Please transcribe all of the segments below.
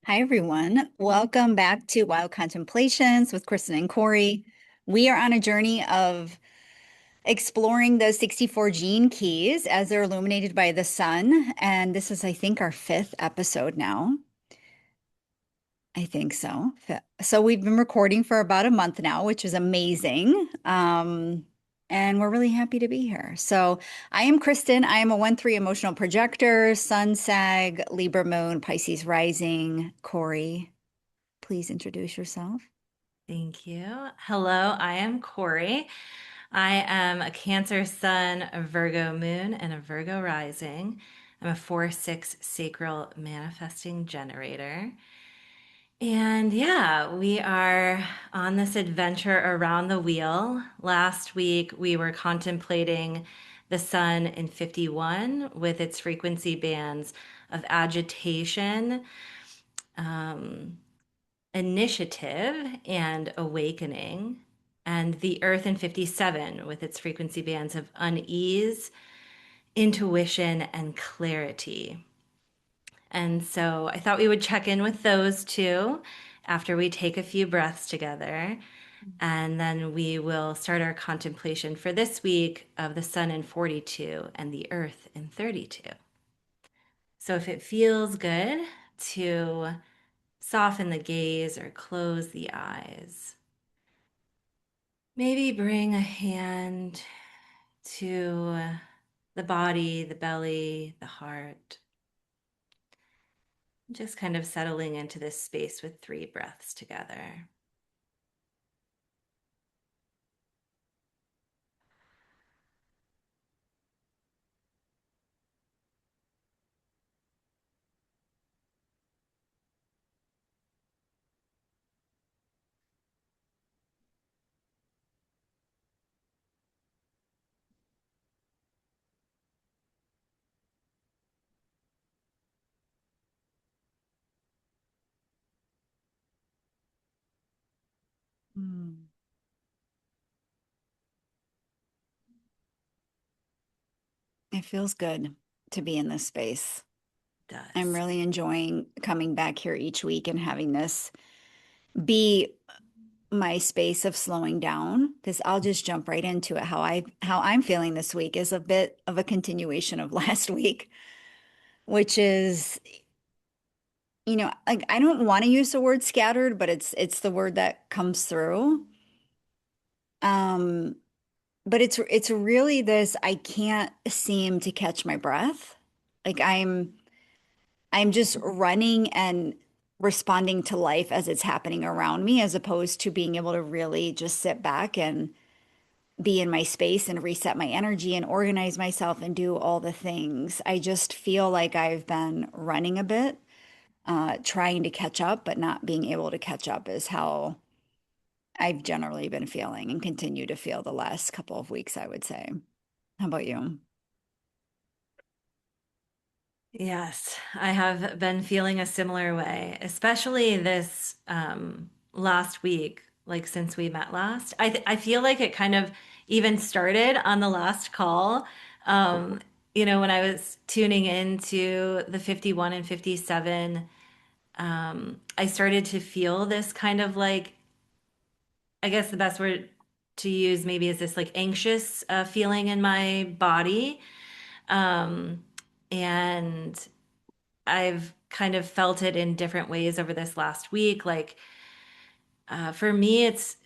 Hi, everyone. Welcome back to Wild Contemplations with Kristin and Cori. We are on a journey of exploring those 64 gene keys as they're illuminated by the sun. And this is, I think, our fifth episode now. I think so. So we've been recording for about a month now, which is amazing. And we're really happy to be here. So I am Kristin. I am a 1-3 emotional projector, Sun, Sag, Libra Moon, Pisces Rising. Cori, please introduce yourself. Thank you. Hello, I am Cori. I am a Cancer Sun, a Virgo Moon, and a Virgo Rising. I'm a 4-6 sacral manifesting generator. And yeah, we are on this adventure around the wheel. Last week, we were contemplating the sun in 51 with its frequency bands of agitation, um, initiative and awakening, and the Earth in 57 with its frequency bands of unease, intuition, and clarity. And so I thought we would check in with those two after we take a few breaths together. And then we will start our contemplation for this week of the sun in 42 and the earth in 32. So if it feels good to soften the gaze or close the eyes, maybe bring a hand to the body, the belly, the heart, just kind of settling into this space with 3 breaths together. Mm. It feels good to be in this space. It I'm does. really enjoying coming back here each week and having this be my space of slowing down because I'll just jump right into it. How I'm feeling this week is a bit of a continuation of last week, which is, like I don't want to use the word scattered, but it's the word that comes through. Um, but it's really this I can't seem to catch my breath. Like I'm just running and responding to life as it's happening around me, as opposed to being able to really just sit back and be in my space and reset my energy and organize myself and do all the things. I just feel like I've been running a bit, trying to catch up, but not being able to catch up is how I've generally been feeling and continue to feel the last couple of weeks, I would say. How about you? Yes, I have been feeling a similar way, especially this last week, like since we met last. I feel like it kind of even started on the last call. Um, when I was tuning into the 51 and 57, I started to feel this kind of like, I guess the best word to use maybe is this like anxious feeling in my body. Um, and I've kind of felt it in different ways over this last week. Like for me, it's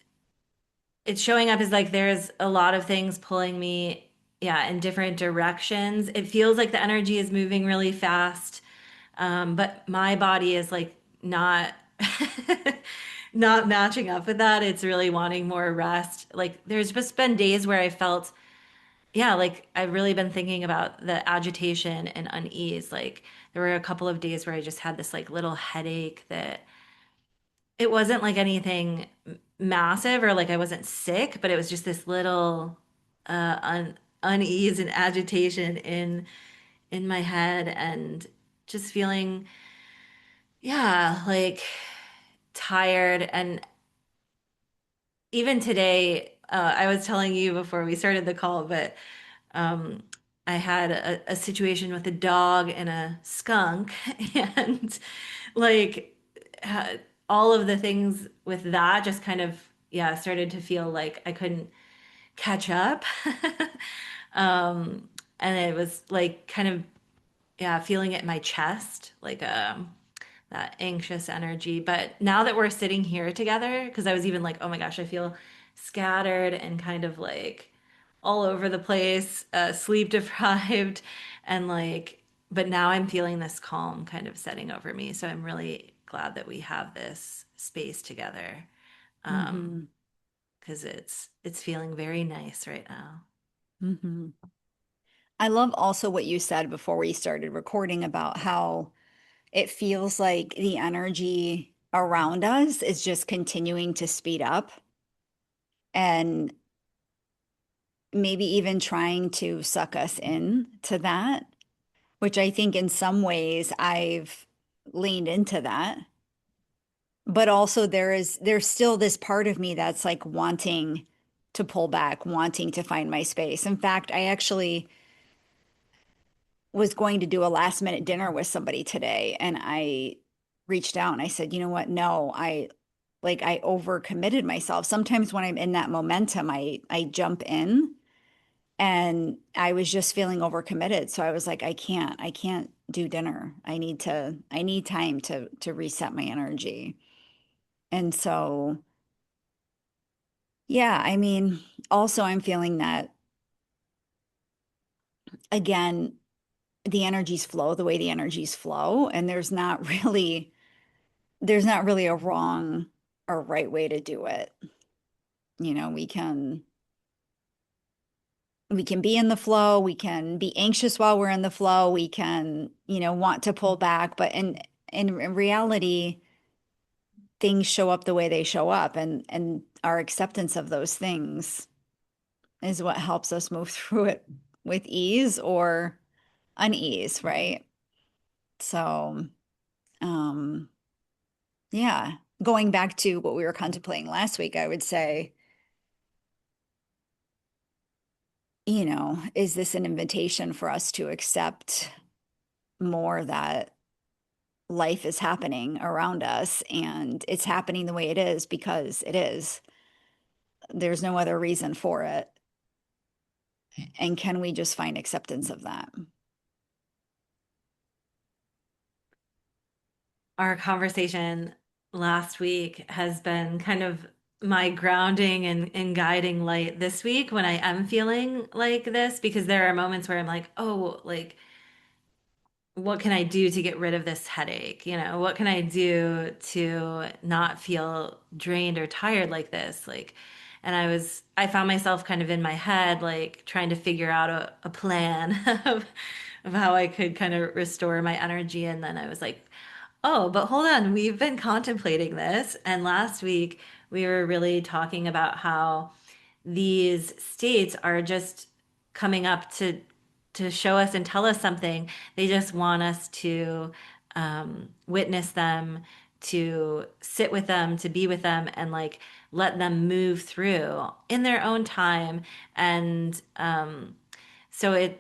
showing up as like there's a lot of things pulling me, yeah, in different directions. It feels like the energy is moving really fast, but my body is like not not matching up with that. It's really wanting more rest. Like there's just been days where I felt, yeah, like I've really been thinking about the agitation and unease. Like there were a couple of days where I just had this like little headache that it wasn't like anything massive or like I wasn't sick, but it was just this little unease and agitation in my head and just feeling, yeah, like tired. And even today, I was telling you before we started the call, but um, I had a situation with a dog and a skunk, and like uh, all of the things with that just kind of, yeah, started to feel like I couldn't catch up. um, and it was like kind of, yeah, feeling it in my chest, like that anxious energy. But now that we're sitting here together, because I was even like, oh my gosh, I feel scattered and kind of like all over the place, sleep deprived, and like, but now I'm feeling this calm kind of setting over me. So I'm really glad that we have this space together, Hmm. because it's feeling very nice right now. Hmm. I love also what you said before we started recording about how it feels like the energy around us is just continuing to speed up and maybe even trying to suck us in to that, which I think in some ways I've leaned into that. But also there's still this part of me that's like wanting to pull back, wanting to find my space. In fact, I actually was going to do a last minute dinner with somebody today and I reached out and I said, "You know what? No, I overcommitted myself. Sometimes when I'm in that momentum, I jump in and I was just feeling overcommitted. So I was like, I can't do dinner. I need time to reset my energy." And so, yeah, I mean, also I'm feeling that again, the energies flow the way the energies flow, and there's not really a wrong or right way to do it. You know, we can be in the flow, we can be anxious while we're in the flow, we can, want to pull back, but in reality, things show up the way they show up, and our acceptance of those things is what helps us move through it with ease or unease, right? So, um, yeah, going back to what we were contemplating last week, I would say, is this an invitation for us to accept more that life is happening around us and it's happening the way it is because it is. There's no other reason for it. And can we just find acceptance of that? Our conversation last week has been kind of my grounding and guiding light this week when I am feeling like this, because there are moments where I'm like, oh, like, what can I do to get rid of this headache? You know, what can I do to not feel drained or tired like this? Like, and I found myself kind of in my head, like trying to figure out a plan of how I could kind of restore my energy. And then I was like, oh, but hold on, we've been contemplating this. And last week we were really talking about how these states are just coming up to show us and tell us something. They just want us to witness them, to sit with them, to be with them, and like let them move through in their own time. And so it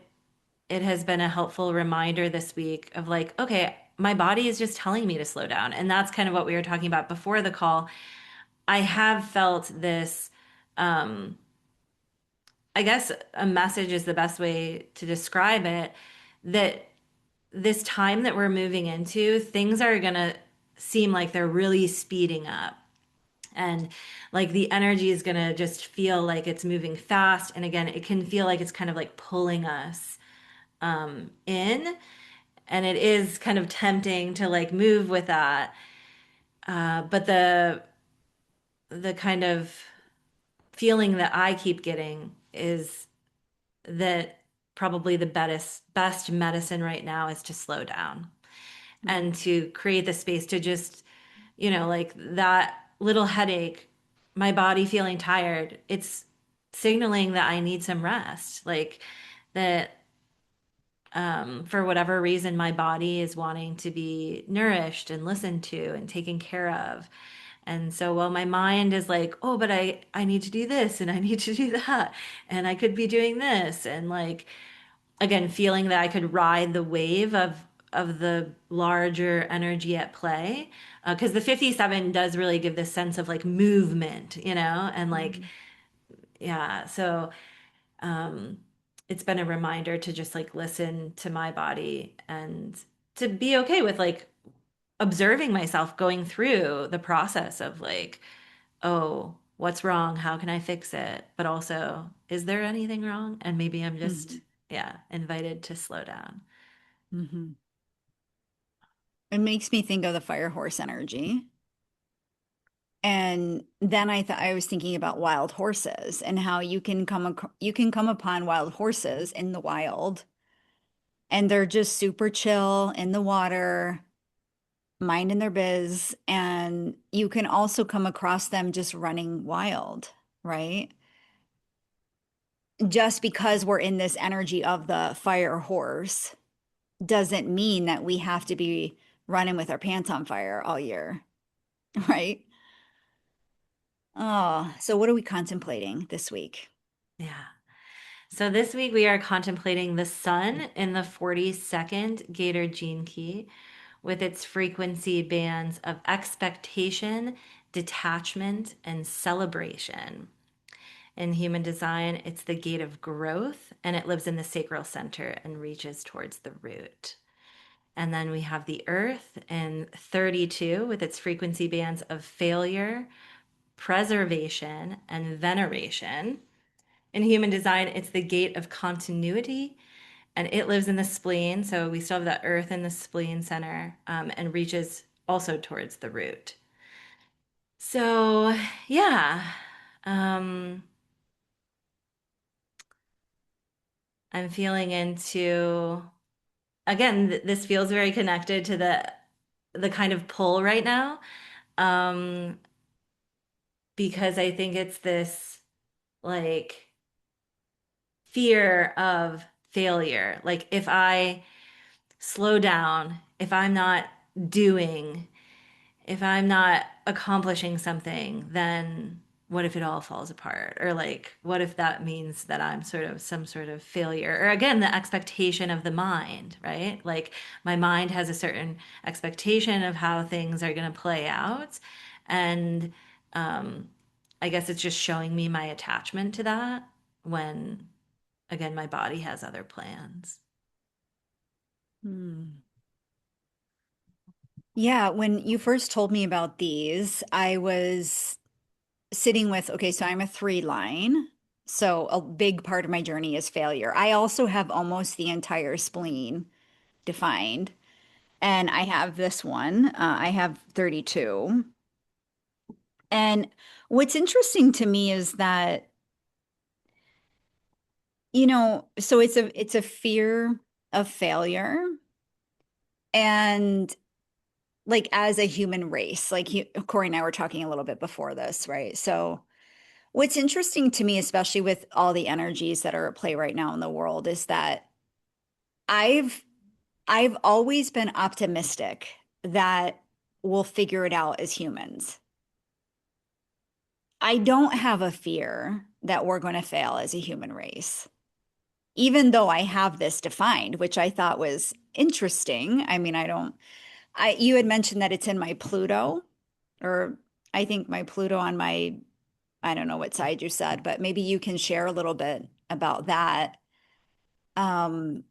has been a helpful reminder this week of like, okay, my body is just telling me to slow down. And that's kind of what we were talking about before the call. I have felt this, um, I guess a message is the best way to describe it, that this time that we're moving into, things are going to seem like they're really speeding up. And like the energy is going to just feel like it's moving fast. And again, it can feel like it's kind of like pulling us in. And it is kind of tempting to like move with that. But the kind of feeling that I keep getting is that probably the best medicine right now is to slow down and to create the space to just, like that little headache, my body feeling tired, it's signaling that I need some rest. Like that, for whatever reason, my body is wanting to be nourished and listened to and taken care of. And so while my mind is like, oh, but I need to do this and I need to do that, and I could be doing this, and like, again, feeling that I could ride the wave of of the larger energy at play, because the 57 does really give this sense of like movement, and like, Mhm. yeah. So um, it's been a reminder to just like listen to my body and to be okay with like observing myself going through the process of like, oh, what's wrong? How can I fix it? But also, is there anything wrong? And maybe I'm just, Mhm. yeah, invited to slow down. Mhm. It makes me think of the fire horse energy. And then I was thinking about wild horses and how you can come upon wild horses in the wild and they're just super chill in the water, minding their biz, and you can also come across them just running wild, right? Just because we're in this energy of the fire horse doesn't mean that we have to be running with our pants on fire all year, right? Oh, so what are we contemplating this week? Yeah. So this week we are contemplating the sun in the 42nd Gator gene key with its frequency bands of expectation, detachment, and celebration. In human design, it's the gate of growth and it lives in the sacral center and reaches towards the root. And then we have the earth in 32 with its frequency bands of failure, preservation, and veneration. In human design, it's the gate of continuity and it lives in the spleen. So we still have the earth in the spleen center and reaches also towards the root. So, yeah, um, I'm feeling into, again, this feels very connected to the kind of pull right now. Um, because I think it's this like fear of failure. Like if I slow down, if I'm not doing, if I'm not accomplishing something, then what if it all falls apart? Or like, what if that means that I'm sort of some sort of failure? Or again, the expectation of the mind, right? Like my mind has a certain expectation of how things are going to play out. And um, I guess it's just showing me my attachment to that when, again, my body has other plans. Hmm. Yeah, when you first told me about these, I was sitting with, okay, so I'm a three line. So a big part of my journey is failure. I also have almost the entire spleen defined. And I have this one. I have 32. And what's interesting to me is that, so it's a fear of failure. And like as a human race, like Corey and I were talking a little bit before this, right? So what's interesting to me, especially with all the energies that are at play right now in the world, is that I've I've always been optimistic that we'll figure it out as humans. I don't have a fear that we're going to fail as a human race, even though I have this defined, which I thought was interesting. I mean, you had mentioned that it's in my Pluto, or I think my Pluto on my, I don't know what side you said, but maybe you can share a little bit about that. Um,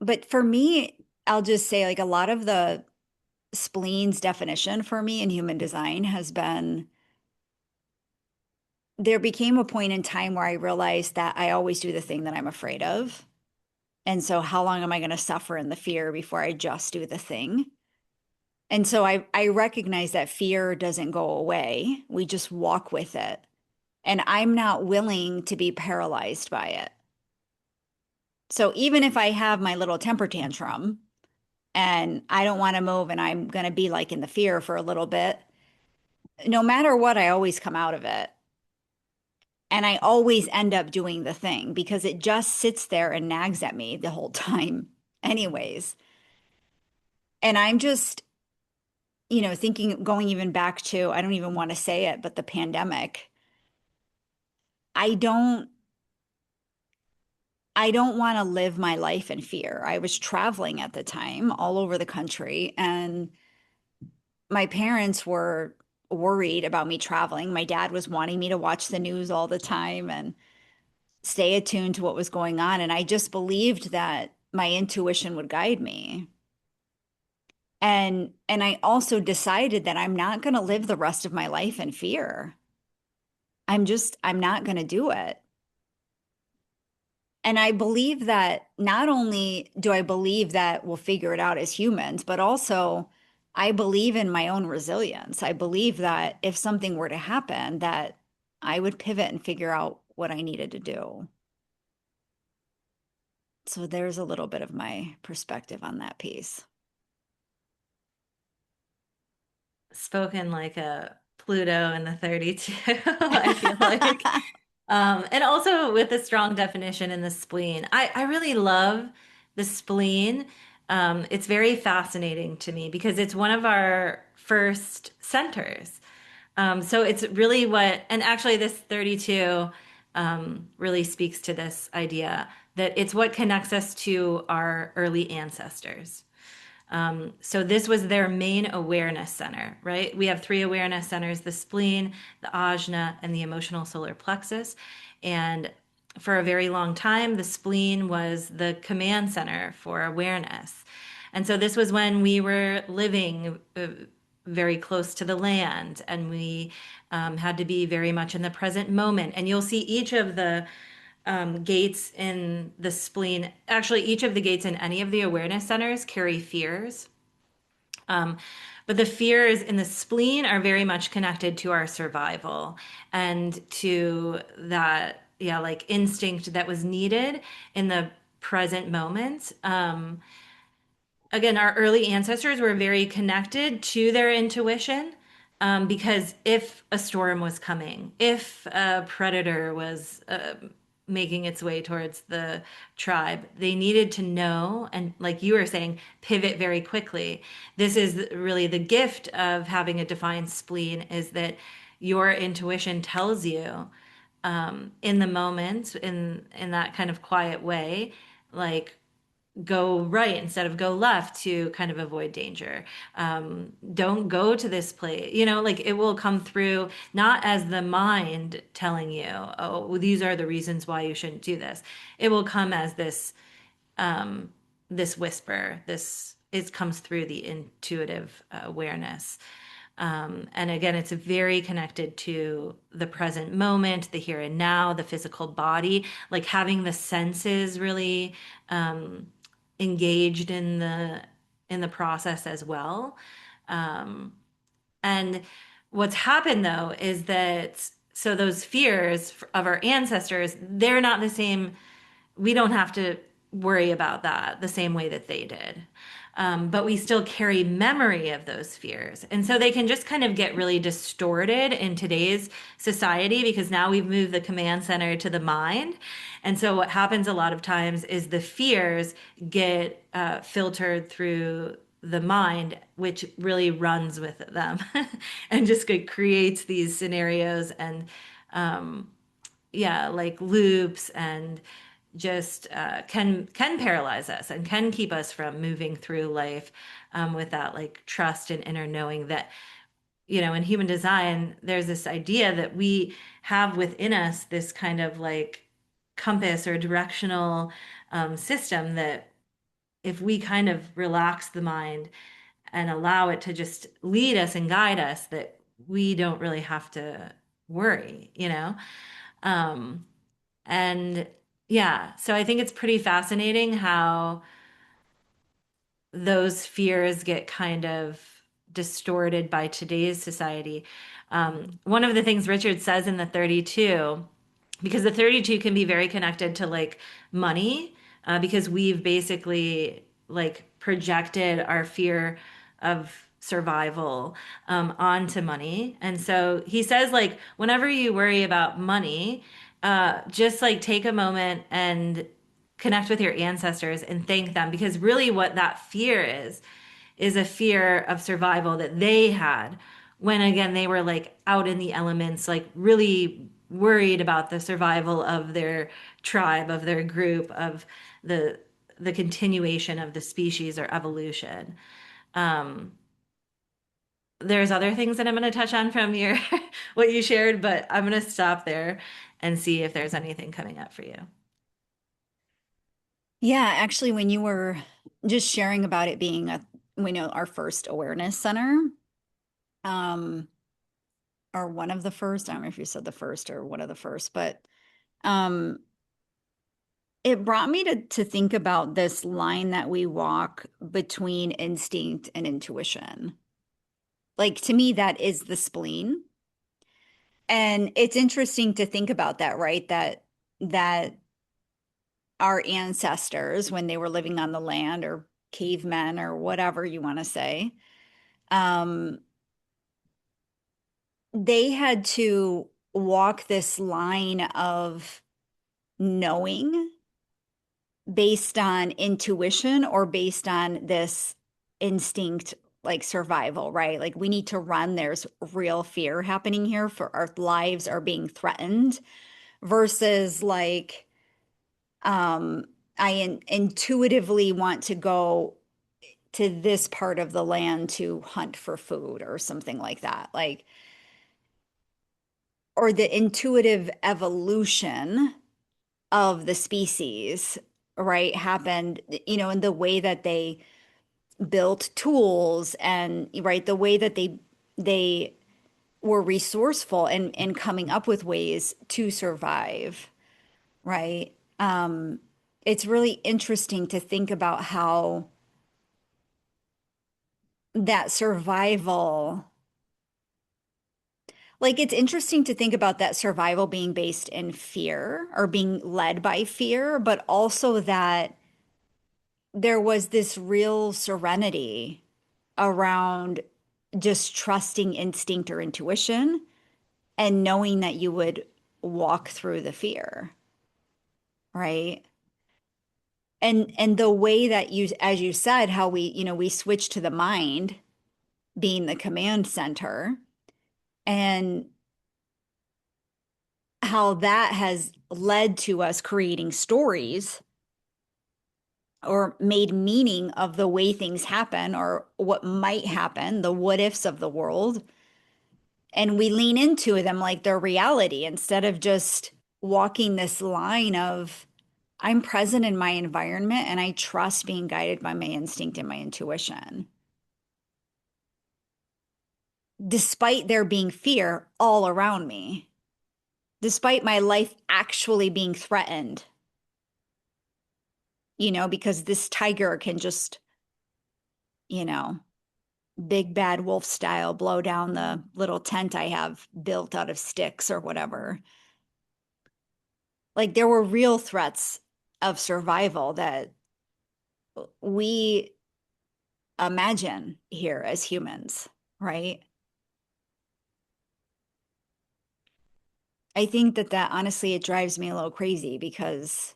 but for me, I'll just say like a lot of the spleen's definition for me in human design has been there became a point in time where I realized that I always do the thing that I'm afraid of. And so how long am I going to suffer in the fear before I just do the thing? And so I recognize that fear doesn't go away. We just walk with it. And I'm not willing to be paralyzed by it. So even if I have my little temper tantrum and I don't want to move and I'm going to be like in the fear for a little bit, no matter what, I always come out of it. And I always end up doing the thing because it just sits there and nags at me the whole time, anyways. And I'm just, thinking, going even back to, I don't even want to say it, but the pandemic, I don't, I don't want to live my life in fear. I was traveling at the time all over the country, and my parents were worried about me traveling. My dad was wanting me to watch the news all the time and stay attuned to what was going on. And I just believed that my intuition would guide me. And I also decided that I'm not going to live the rest of my life in fear. I'm not going to do it. And I believe that not only do I believe that we'll figure it out as humans, but also I believe in my own resilience. I believe that if something were to happen, that I would pivot and figure out what I needed to do. So there's a little bit of my perspective on that piece. Spoken like a Pluto in the 32, I feel like. And also with a strong definition in the spleen. I really love the spleen. It's very fascinating to me because it's one of our first centers. So it's really what, and actually, this 32 really speaks to this idea that it's what connects us to our early ancestors. So this was their main awareness center, right? We have three awareness centers: the spleen, the ajna, and the emotional solar plexus. And for a very long time, the spleen was the command center for awareness. And so this was when we were living very close to the land, and we had to be very much in the present moment. And you'll see each of the gates in the spleen, actually, each of the gates in any of the awareness centers carry fears. Um, but the fears in the spleen are very much connected to our survival and to that, yeah, like instinct that was needed in the present moment. Again, our early ancestors were very connected to their intuition, because if a storm was coming, if a predator was making its way towards the tribe, they needed to know, and like you were saying, pivot very quickly. This is really the gift of having a defined spleen, is that your intuition tells you in the moment, in that kind of quiet way, like go right instead of go left to kind of avoid danger. Don't go to this place. Like it will come through not as the mind telling you, oh, well, these are the reasons why you shouldn't do this. It will come as this whisper. This it comes through the intuitive awareness. And again, it's very connected to the present moment, the here and now, the physical body, like having the senses really engaged in the process as well. And what's happened though is that so those fears of our ancestors, they're not the same. We don't have to worry about that the same way that they did. But we still carry memory of those fears. And so they can just kind of get really distorted in today's society because now we've moved the command center to the mind. And so what happens a lot of times is the fears get filtered through the mind, which really runs with them and just creates these scenarios and yeah, like loops, and just can paralyze us and can keep us from moving through life with that like trust and inner knowing that in human design there's this idea that we have within us this kind of like compass or directional system that if we kind of relax the mind and allow it to just lead us and guide us, that we don't really have to worry. um, and yeah, so I think it's pretty fascinating how those fears get kind of distorted by today's society. One of the things Richard says in the 32, because the 32 can be very connected to like money, because we've basically like projected our fear of survival onto money. And so he says, like, whenever you worry about money, just like take a moment and connect with your ancestors and thank them, because really what that fear is a fear of survival that they had when again they were like out in the elements, like really worried about the survival of their tribe, of their group, of the the continuation of the species or evolution. Um, there's other things that I'm going to touch on from your what you shared, but I'm going to stop there and see if there's anything coming up for you. Yeah, actually, when you were just sharing about it being we know our first awareness center, um, or one of the first, I don't know if you said the first or one of the first, but um, it brought me to think about this line that we walk between instinct and intuition. Like to me, that is the spleen. And it's interesting to think about that, right? That our ancestors, when they were living on the land or cavemen or whatever you want to say, um, they had to walk this line of knowing based on intuition or based on this instinct like survival, right? Like we need to run, there's real fear happening here for our lives are being threatened versus like intuitively want to go to this part of the land to hunt for food or something like that. Like or the intuitive evolution of the species, right, happened, in the way that they built tools and right, the way that they were resourceful and coming up with ways to survive, right? It's really interesting to think about how that survival, like it's interesting to think about that survival being based in fear or being led by fear, but also that there was this real serenity around just trusting instinct or intuition and knowing that you would walk through the fear, right? And the way that you, as you said, how we switch to the mind being the command center and how that has led to us creating stories or made meaning of the way things happen or what might happen, the what ifs of the world. And we lean into them like they're reality instead of just walking this line of, I'm present in my environment and I trust being guided by my instinct and my intuition, despite there being fear all around me, despite my life actually being threatened, because this tiger can just, you know, big bad wolf style blow down the little tent I have built out of sticks or whatever. Like there were real threats of survival that we imagine here as humans, right? I think that honestly, it drives me a little crazy because,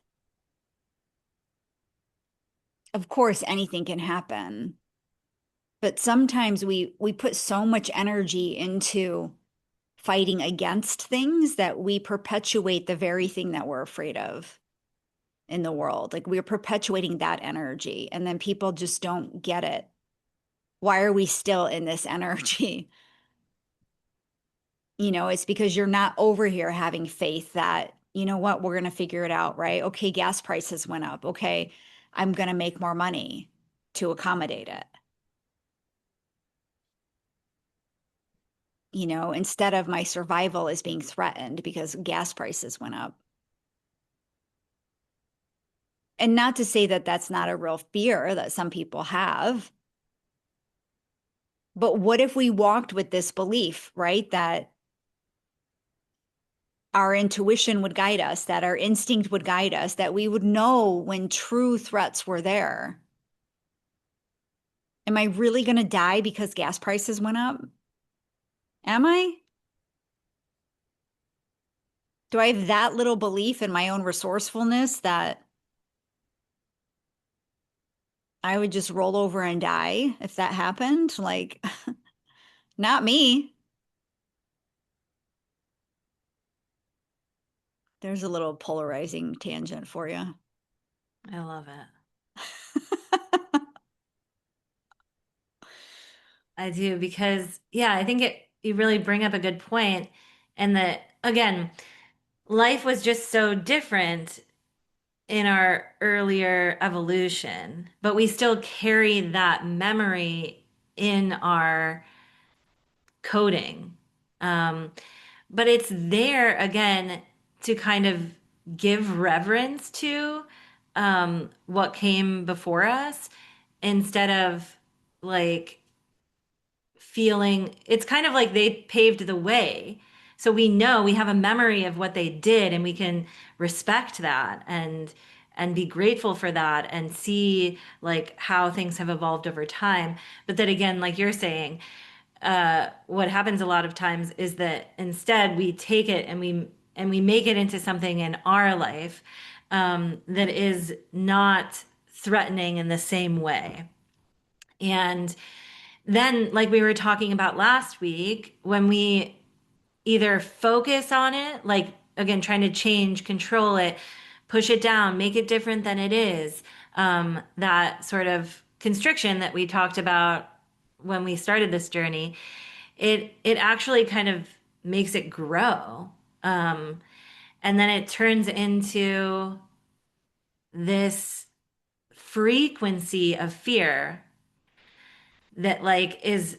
of course, anything can happen. But sometimes we put so much energy into fighting against things that we perpetuate the very thing that we're afraid of in the world. Like we're perpetuating that energy, and then people just don't get it. Why are we still in this energy? It's because you're not over here having faith that, you know what, we're going to figure it out, right? Okay, gas prices went up. Okay, I'm going to make more money to accommodate it. Instead of my survival is being threatened because gas prices went up. And not to say that that's not a real fear that some people have, but what if we walked with this belief, right? That our intuition would guide us, that our instinct would guide us, that we would know when true threats were there. Am I really going to die because gas prices went up? Am I? Do I have that little belief in my own resourcefulness that I would just roll over and die if that happened? Like, not me. There's a little polarizing tangent for you. I love it. I do because yeah, I think you really bring up a good point, and that again, life was just so different in our earlier evolution, but we still carry that memory in our coding. Um, but it's there again to kind of give reverence to what came before us instead of like feeling it's kind of like they paved the way. So we know we have a memory of what they did and we can respect that and be grateful for that and see like how things have evolved over time. But then again, like you're saying, what happens a lot of times is that instead we take it and we make it into something in our life that is not threatening in the same way. And then, like we were talking about last week, when we either focus on it, like again, trying to change, control it, push it down, make it different than it is, that sort of constriction that we talked about when we started this journey, it actually kind of makes it grow. And then it turns into this frequency of fear that like is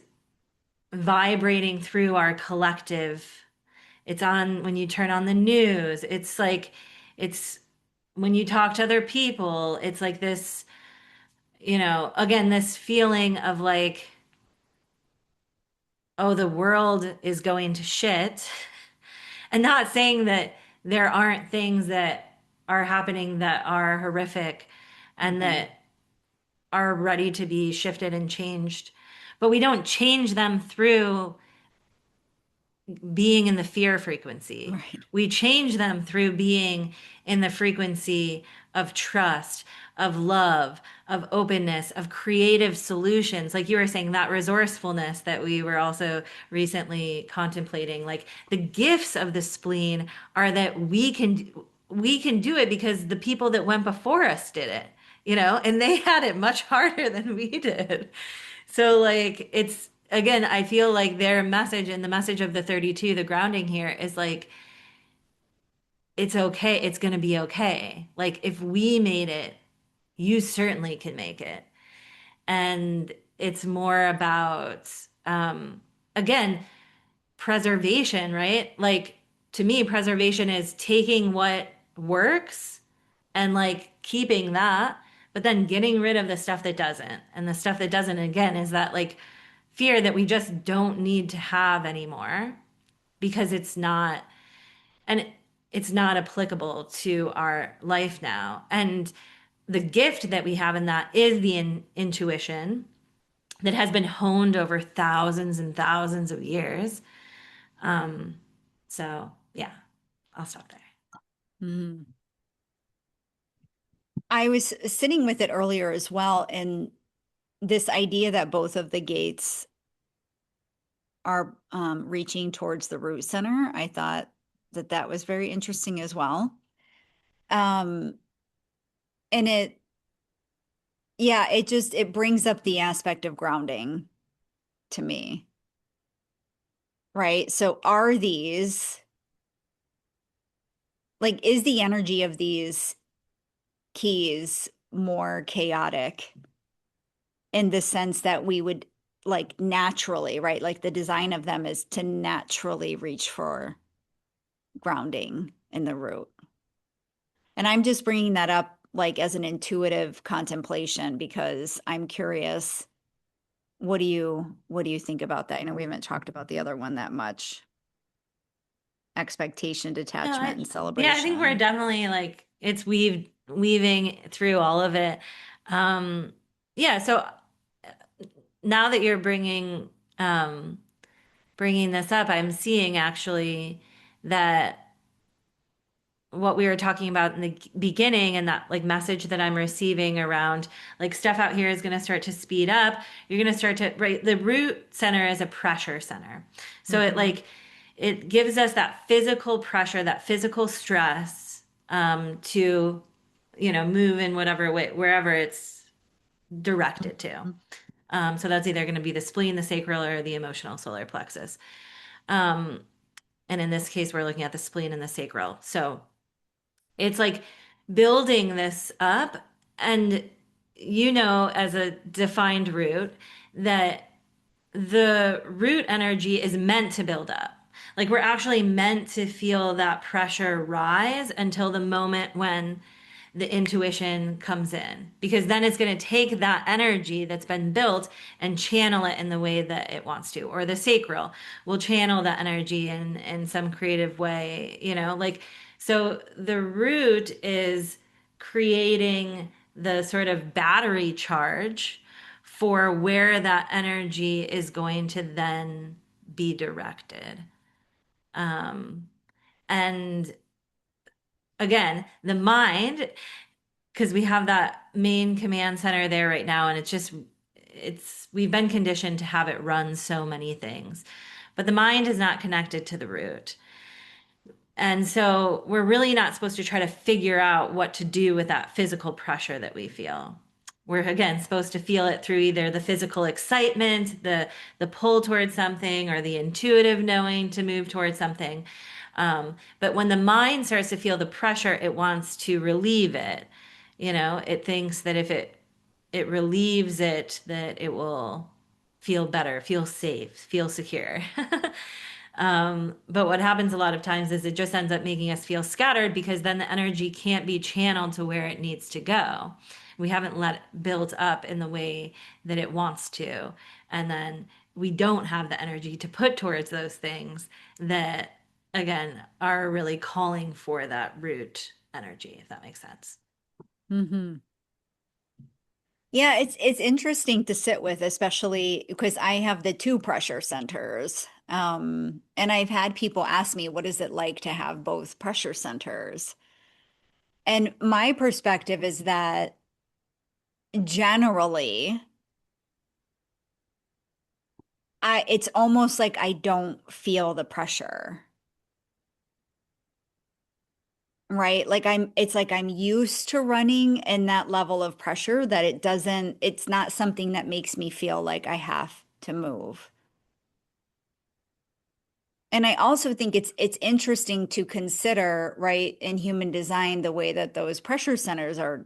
vibrating through our collective. It's on when you turn on the news. It's like, it's when you talk to other people, it's like this, again, this feeling of like, oh, the world is going to shit. And not saying that there aren't things that are happening that are horrific and Mhm. that are ready to be shifted and changed. But we don't change them through being in the fear frequency. Right. We change them through being in the frequency of trust, of love, of openness, of creative solutions. Like you were saying, that resourcefulness that we were also recently contemplating. Like the gifts of the spleen are that we can do it because the people that went before us did it, and they had it much harder than we did. So like it's again, I feel like their message and the message of the 32, the grounding here is like it's okay, it's going to be okay. Like if we made it, you certainly can make it. And it's more about again, preservation, right? Like to me, preservation is taking what works and like keeping that, but then getting rid of the stuff that doesn't. And the stuff that doesn't, again, is that like fear that we just don't need to have anymore because and it's not applicable to our life now. And the gift that we have in that is the intuition that has been honed over thousands and thousands of years. So yeah, I'll stop there. Mhm. I was sitting with it earlier as well, and this idea that both of the gates are reaching towards the root center, I thought that that was very interesting as well. Um, and yeah, it brings up the aspect of grounding to me, right? So are these like, is the energy of these keys more chaotic in the sense that we would like naturally, right? Like the design of them is to naturally reach for grounding in the root. And I'm just bringing that up like as an intuitive contemplation because I'm curious. What do you think about that? I know we haven't talked about the other one that much. Expectation, No, detachment, and yeah, I think we're celebration. definitely like it's weaving through all of it. Um, yeah, so now that you're um, bringing this up, I'm seeing actually that what we were talking about in the beginning and that like message that I'm receiving around like stuff out here is going to start to speed up. You're going to start to right. The root center is a pressure center, so it Hmm. like it gives us that physical pressure, that physical stress to, move in whatever way, wherever it's directed to. So that's either going to be the spleen, the sacral, or the emotional solar plexus. Um, and in this case, we're looking at the spleen and the sacral. So it's like building this up. And as a defined root, that the root energy is meant to build up. Like we're actually meant to feel that pressure rise until the moment when the intuition comes in, because then it's going to take that energy that's been built and channel it in the way that it wants to. Or the sacral will channel that energy in some creative way, like, so the root is creating the sort of battery charge for where that energy is going to then be directed. Um, and again, the mind, because we have that main command center there right now, and we've been conditioned to have it run so many things. But the mind is not connected to the root. And so we're really not supposed to try to figure out what to do with that physical pressure that we feel. We're again supposed to feel it through either the physical excitement, the pull towards something, or the intuitive knowing to move towards something. But when the mind starts to feel the pressure, it wants to relieve it. It thinks that if it relieves it, that it will feel better, feel safe, feel secure. But what happens a lot of times is it just ends up making us feel scattered, because then the energy can't be channeled to where it needs to go. We haven't let it build up in the way that it wants to. And then we don't have the energy to put towards those things that, again, are really calling for that root energy, if that makes sense. Hmm. Yeah, it's interesting to sit with, especially because I have the two pressure centers. And I've had people ask me, what is it like to have both pressure centers? And my perspective is that generally, it's almost like I don't feel the pressure, right? It's like I'm used to running in that level of pressure that it's not something that makes me feel like I have to move. And I also think it's interesting to consider, right, in human design, the way that those pressure centers are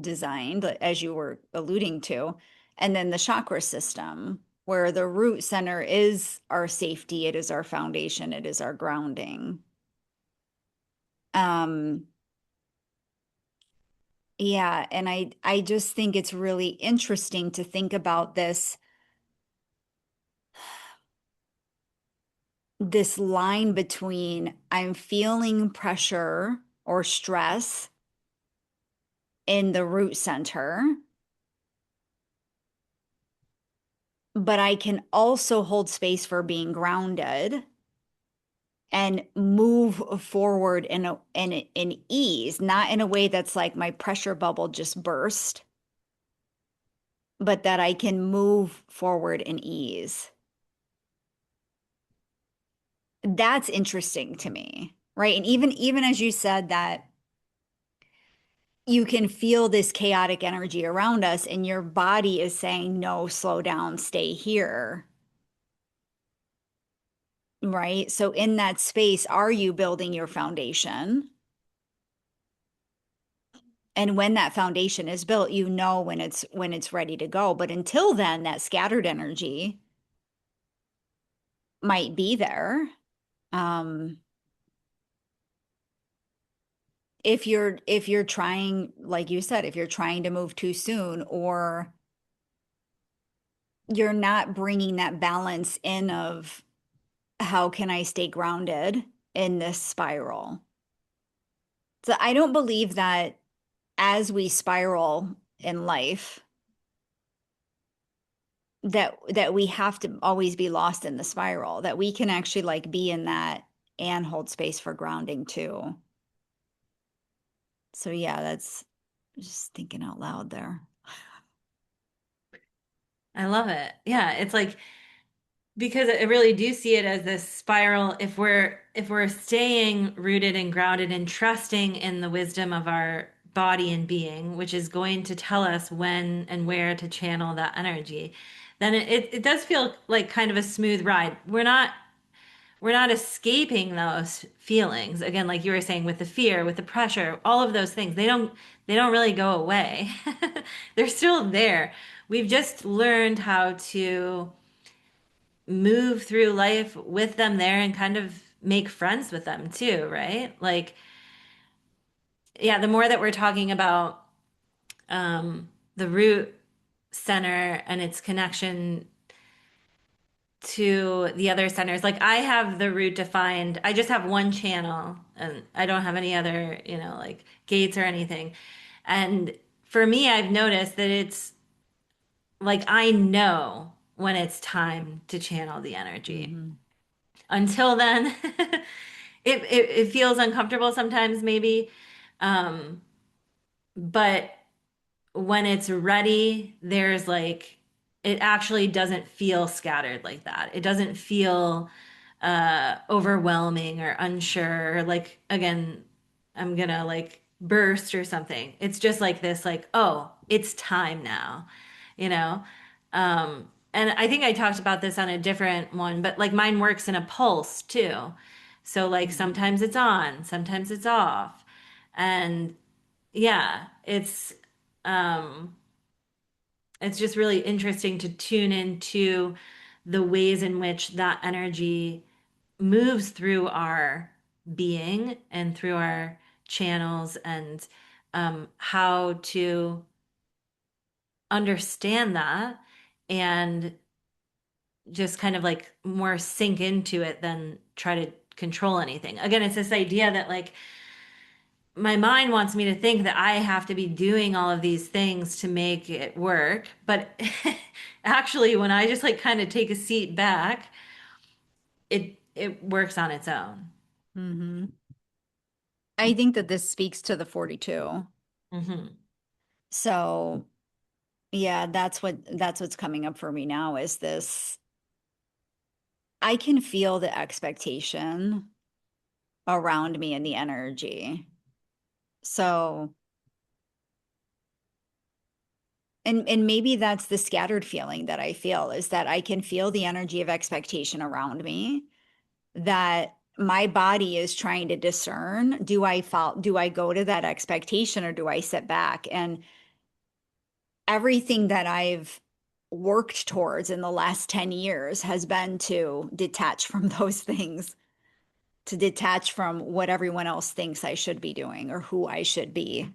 designed, as you were alluding to, and then the chakra system, where the root center is our safety, it is our foundation, it is our grounding. Um, yeah, and I just think it's really interesting to think about this line between I'm feeling pressure or stress in the root center, but I can also hold space for being grounded and move forward in ease, not in a way that's like my pressure bubble just burst, but that I can move forward in ease. That's interesting to me, right? And even as you said that you can feel this chaotic energy around us and your body is saying, no, slow down, stay here. Right? So in that space, are you building your foundation? And when that foundation is built, you know when it's ready to go. But until then, that scattered energy might be there. Um, if you're trying, like you said, if you're trying to move too soon, or you're not bringing that balance in of how can I stay grounded in this spiral? So I don't believe that as we spiral in life, that we have to always be lost in the spiral, that we can actually like be in that and hold space for grounding too. So yeah, that's just thinking out loud there. I love it. Yeah, it's like because I really do see it as this spiral. If we're staying rooted and grounded and trusting in the wisdom of our body and being, which is going to tell us when and where to channel that energy, then it does feel like kind of a smooth ride. We're not escaping those feelings. Again, like you were saying, with the fear, with the pressure, all of those things, they don't really go away. They're still there. We've just learned how to move through life with them there and kind of make friends with them too, right? Like, yeah, the more that we're talking about the root center and its connection to the other centers, like I have the root defined, I just have one channel and I don't have any other, like gates or anything. And for me, I've noticed that it's like I know when it's time to channel the energy. Hmm. Until then, it feels uncomfortable sometimes, maybe. Um, but when it's ready, there's like, it actually doesn't feel scattered like that. It doesn't feel overwhelming or unsure, or like, again, I'm gonna like burst or something. It's just like this, like, oh, it's time now, you know? And I think I talked about this on a different one, but like mine works in a pulse too. So like Hmm. sometimes it's on, sometimes it's off. And yeah, um it's just really interesting to tune into the ways in which that energy moves through our being and through our channels, and how to understand that and just kind of like more sink into it than try to control anything. Again, it's this idea that like my mind wants me to think that I have to be doing all of these things to make it work. But actually, when I just like kind of take a seat back, it works on its own. Hmm. I think that this speaks to the 42. Hmm. So, yeah, that's what's coming up for me now is this. I can feel the expectation around me and the energy. So, and maybe that's the scattered feeling that I feel is that I can feel the energy of expectation around me, that my body is trying to discern, do I go to that expectation or do I sit back? And everything that I've worked towards in the last 10 years has been to detach from those things, to detach from what everyone else thinks I should be doing or who I should be.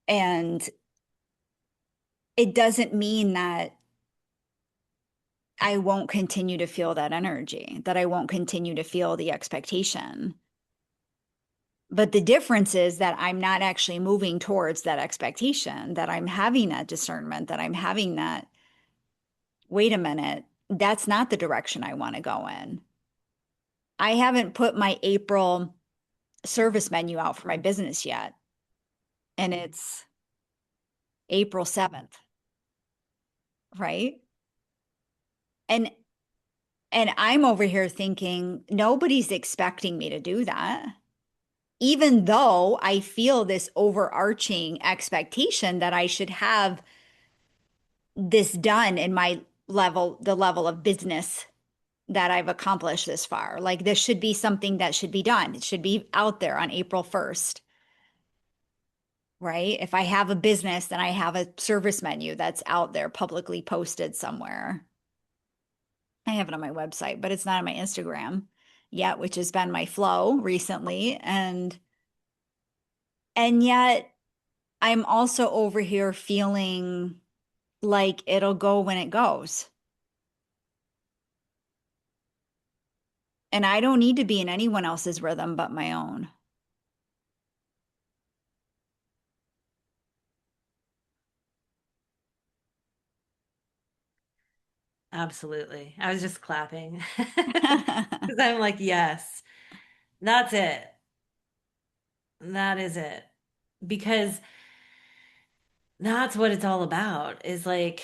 And it doesn't mean that I won't continue to feel that energy, that I won't continue to feel the expectation. But the difference is that I'm not actually moving towards that expectation, that I'm having that discernment, that I'm having that, wait a minute, that's not the direction I want to go in. I haven't put my April service menu out for my business yet, and it's April 7th, right? And and I'm over here thinking nobody's expecting me to do that. Even though I feel this overarching expectation that I should have this done in my level, the level of business that I've accomplished this far. Like this should be something that should be done. It should be out there on April 1st, right? If I have a business, then I have a service menu that's out there publicly posted somewhere. I have it on my website, but it's not on my Instagram yet, which has been my flow recently. And yet I'm also over here feeling like it'll go when it goes. And I don't need to be in anyone else's rhythm but my own. Absolutely. I was just clapping because I'm like, yes, that's it. That is it. Because that's what it's all about, is like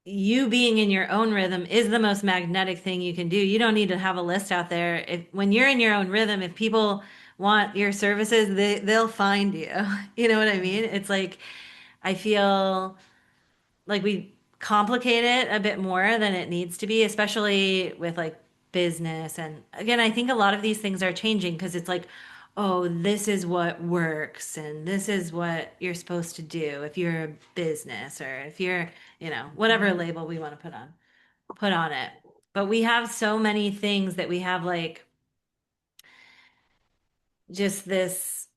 you being in your own rhythm is the most magnetic thing you can do. You don't need to have a list out there. If when you're in your own rhythm, if people want your services, they'll find you. You know what I mean? It's like I feel like we complicate it a bit more than it needs to be, especially with like business. And again, I think a lot of these things are changing because it's like, oh, this is what works and this is what you're supposed to do if you're a business or if you're, whatever Mhm. label we want to put on it. But we have so many things that we have like just this,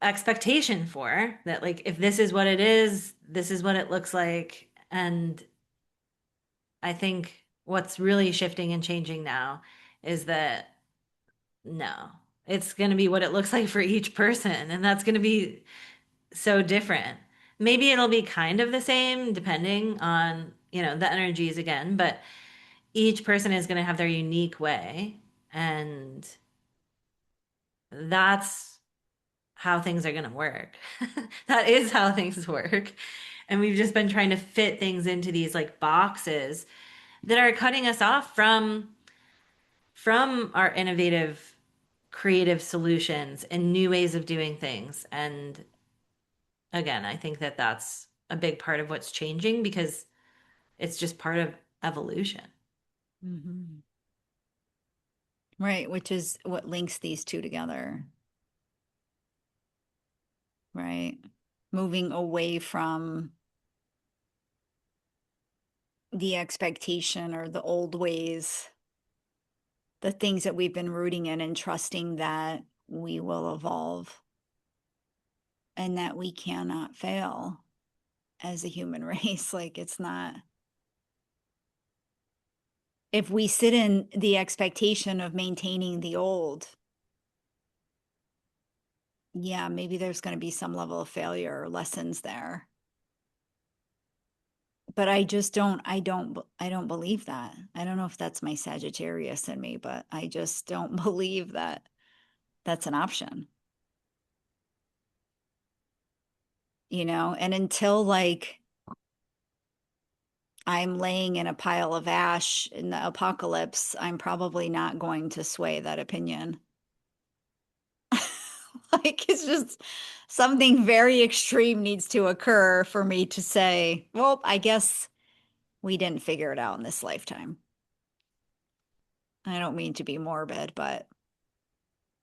expectation for that like if this is what it is, this is what it looks like. And I think what's really shifting and changing now is that no, it's going to be what it looks like for each person. And that's going to be so different. Maybe it'll be kind of the same depending on, the energies again, but each person is going to have their unique way. And that's how things are going to work. That is how things work. And we've just been trying to fit things into these like boxes that are cutting us off from our innovative, creative solutions and new ways of doing things. And again, I think that that's a big part of what's changing because it's just part of evolution. Mhm. Right, which is what links these two together, right? Moving away from the expectation or the old ways, the things that we've been rooting in, and trusting that we will evolve and that we cannot fail as a human race. Like, it's not, if we sit in the expectation of maintaining the old, yeah, maybe there's going to be some level of failure or lessons there. But I don't believe that. I don't know if that's my Sagittarius in me, but I just don't believe that that's an option, and until like I'm laying in a pile of ash in the apocalypse, I'm probably not going to sway that opinion. Like, it's just something very extreme needs to occur for me to say, well, I guess we didn't figure it out in this lifetime. I don't mean to be morbid, but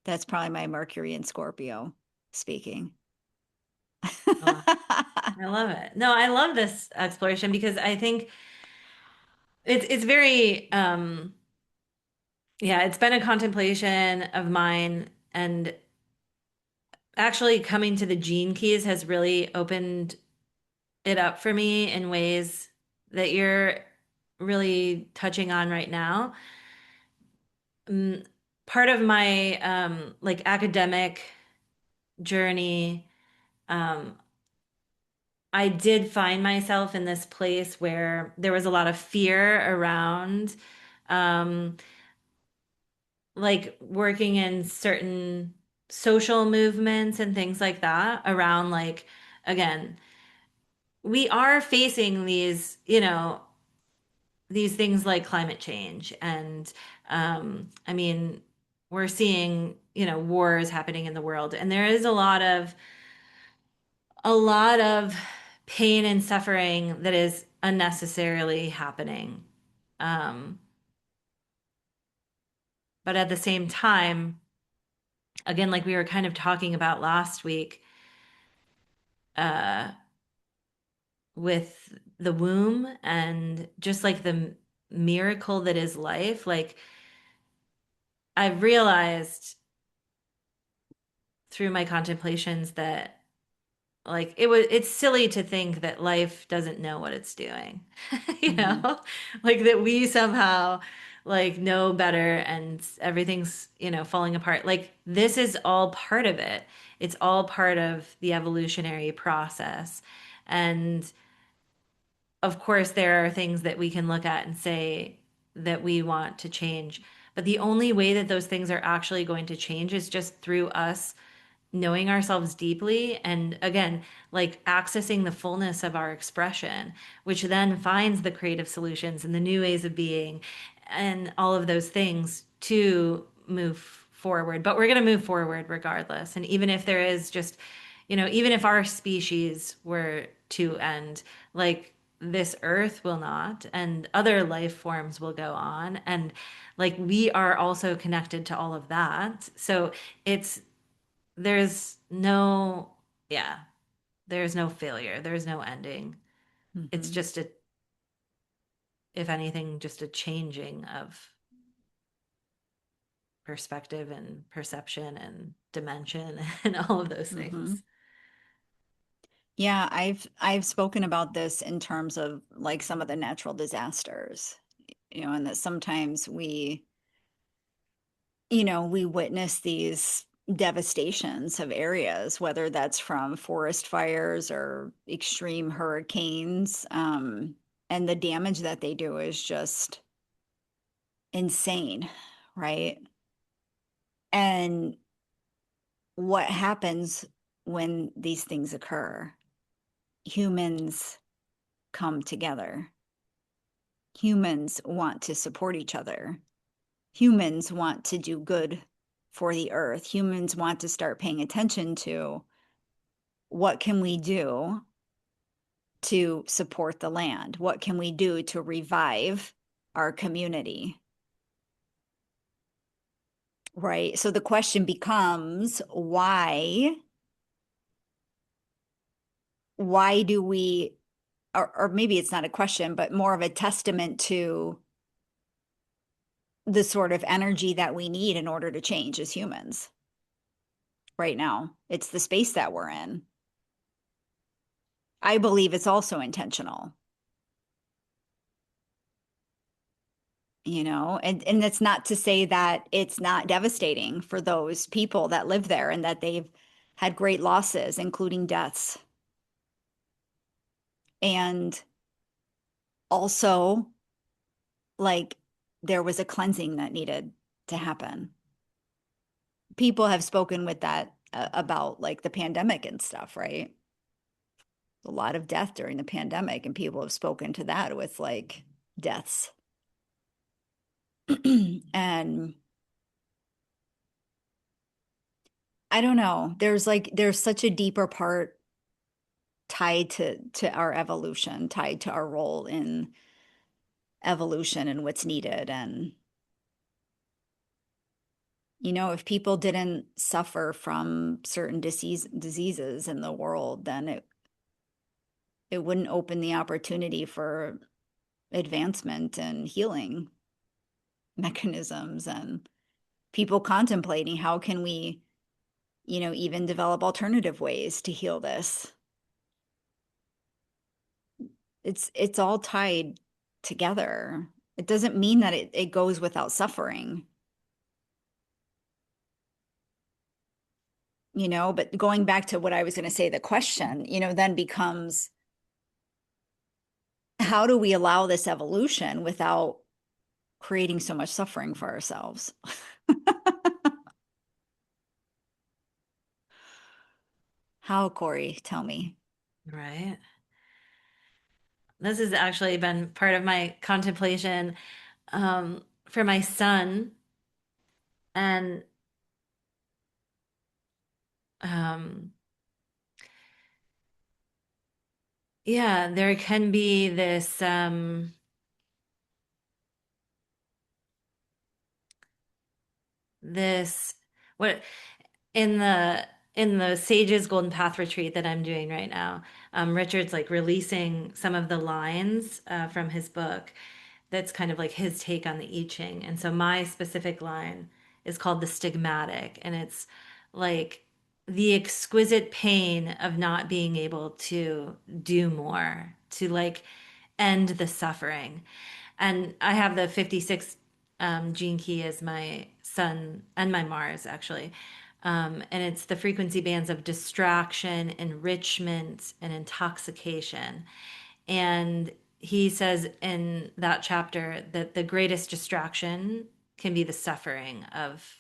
that's probably my Mercury and Scorpio speaking. Oh, I love it. No, I love this exploration because I think it's very yeah, it's been a contemplation of mine and actually coming to the gene keys has really opened it up for me in ways that you're really touching on right now. Mm, Part of my like academic journey, um, I did find myself in this place where there was a lot of fear around um, like working in certain social movements and things like that around like again, we are facing these, these things like climate change and I mean we're seeing wars happening in the world and there is a lot of pain and suffering that is unnecessarily happening um, but at the same time again like we were kind of talking about last week uh, with the womb and just like the miracle that is life like I've realized through my contemplations that like it's silly to think that life doesn't know what it's doing. You Mhm. know? Like that we somehow like know better and everything's, falling apart. Like this is all part of it. It's all part of the evolutionary process. And of course there are things that we can look at and say that we want to change. But the only way that those things are actually going to change is just through us knowing ourselves deeply and again like accessing the fullness of our expression, which then finds the creative solutions and the new ways of being and all of those things to move forward. But we're going to move forward regardless. And even if there is just, even if our species were to end, like this earth will not, and other life forms will go on. And like we are also connected to all of that. So it's, there's no, yeah, there's no failure. There's no ending. It's Hmm. just a, if anything, just a changing of perspective and perception and dimension and all of those Hmm. things. Yeah, I've spoken about this in terms of like some of the natural disasters, and that sometimes we witness these devastations of areas, whether that's from forest fires or extreme hurricanes, and the damage that they do is just insane, right? And what happens when these things occur? Humans come together. Humans want to support each other. Humans want to do good for the earth. Humans want to start paying attention to what can we do to support the land? What can we do to revive our community? Right? So the question becomes why do we, or maybe it's not a question, but more of a testament to the sort of energy that we need in order to change as humans right now. It's the space that we're in. I believe it's also intentional, and that's not to say that it's not devastating for those people that live there and that they've had great losses, including deaths. And also, like, there was a cleansing that needed to happen. People have spoken with that about like the pandemic and stuff, right? A lot of death during the pandemic, and people have spoken to that with like deaths. And I don't know, there's such a deeper part tied to our evolution, tied to our role in evolution and what's needed. And if people didn't suffer from certain diseases in the world, then it wouldn't open the opportunity for advancement and healing mechanisms and people contemplating how can we, even develop alternative ways to heal this. It's all tied together. It doesn't mean that it goes without suffering, but going back to what I was going to say, the question, then becomes how do we allow this evolution without creating so much suffering for ourselves? How, Cori? Tell me. Right. This has actually been part of my contemplation for my son. And um, yeah, there can be this what in the Sage's Golden Path retreat that I'm doing right now. Richard's like releasing some of the lines from his book. That's kind of like his take on the I Ching. And so my specific line is called the stigmatic, and it's like the exquisite pain of not being able to do more, to like end the suffering. And I have the 56 gene key as my sun and my Mars, actually. And it's the frequency bands of distraction, enrichment, and intoxication. And he says in that chapter that the greatest distraction can be the suffering of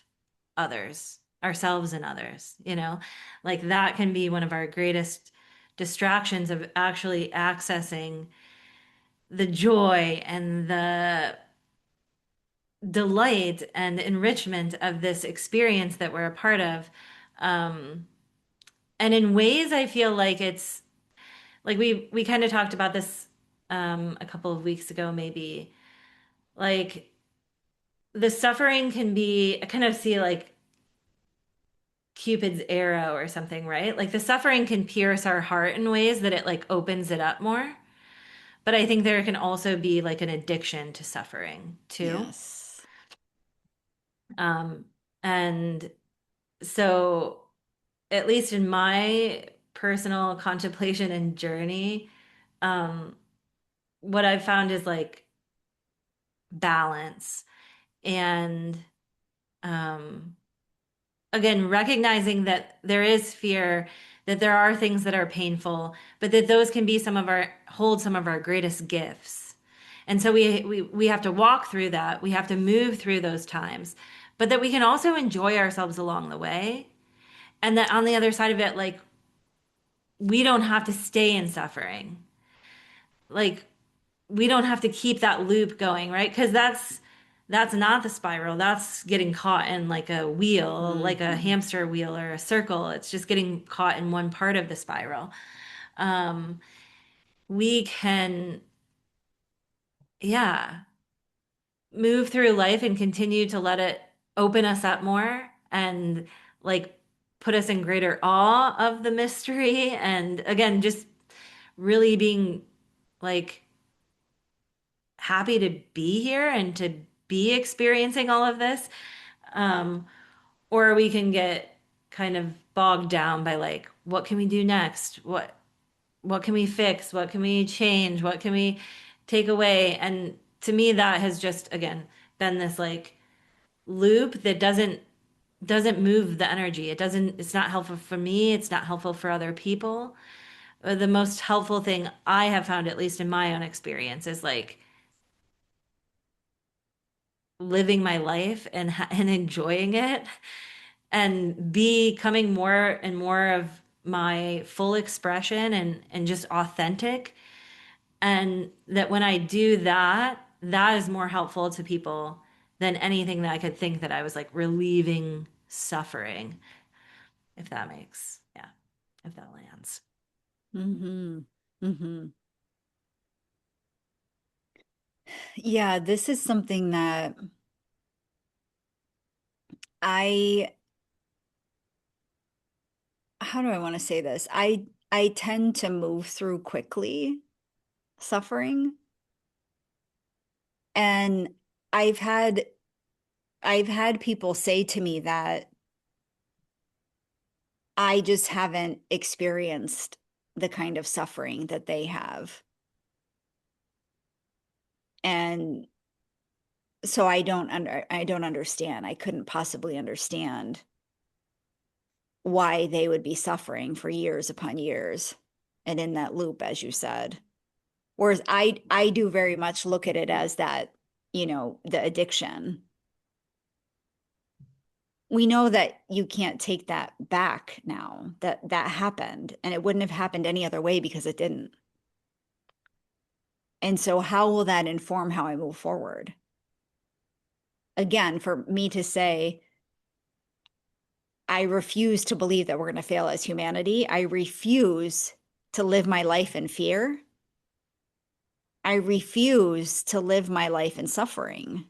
others ourselves and others, like that can be one of our greatest distractions of actually accessing the joy and the delight and enrichment of this experience that we're a part of. Um, and in ways, I feel like it's like we kind of talked about this a couple of weeks ago, maybe. Like the suffering can be, I kind of see like Cupid's arrow or something, right? Like the suffering can pierce our heart in ways that it like opens it up more. But I think there can also be like an addiction to suffering too. Yes. Um, and so, at least in my personal contemplation and journey, um, what I've found is like balance and um, again, recognizing that there is fear, that there are things that are painful, but that those can be hold some of our greatest gifts. And so we have to walk through that. We have to move through those times, but that we can also enjoy ourselves along the way. And that on the other side of it, like we don't have to stay in suffering. Like we don't have to keep that loop going, right? Because that's not the spiral. That's getting caught in like a wheel, like a Hmm. hamster wheel or a circle. It's just getting caught in one part of the spiral. Um, we can, yeah, move through life and continue to let it open us up more and like put us in greater awe of the mystery. And again, just really being like happy to be here and to be experiencing all of this. Um, or we can get kind of bogged down by like, what can we do next? What can we fix? What can we change? What can we take away? And to me, that has just again been this like loop that doesn't move the energy. It's not helpful for me. It's not helpful for other people. The most helpful thing I have found, at least in my own experience, is like living my life and enjoying it and becoming more and more of my full expression and just authentic. And that when I do that, that is more helpful to people than anything that I could think that I was like relieving suffering, if that makes, yeah, if that lands. Hmm. Hmm. Yeah, this is something that I, how do I want to say this? I tend to move through quickly suffering. And I've had I've had people say to me that I just haven't experienced the kind of suffering that they have. And so I don't understand. I couldn't possibly understand why they would be suffering for years upon years and in that loop, as you said. Whereas I do very much look at it as that, the addiction. We know that you can't take that back now, that that happened, and it wouldn't have happened any other way because it didn't. And so how will that inform how I move forward? Again, for me to say, I refuse to believe that we're going to fail as humanity. I refuse to live my life in fear. I refuse to live my life in suffering.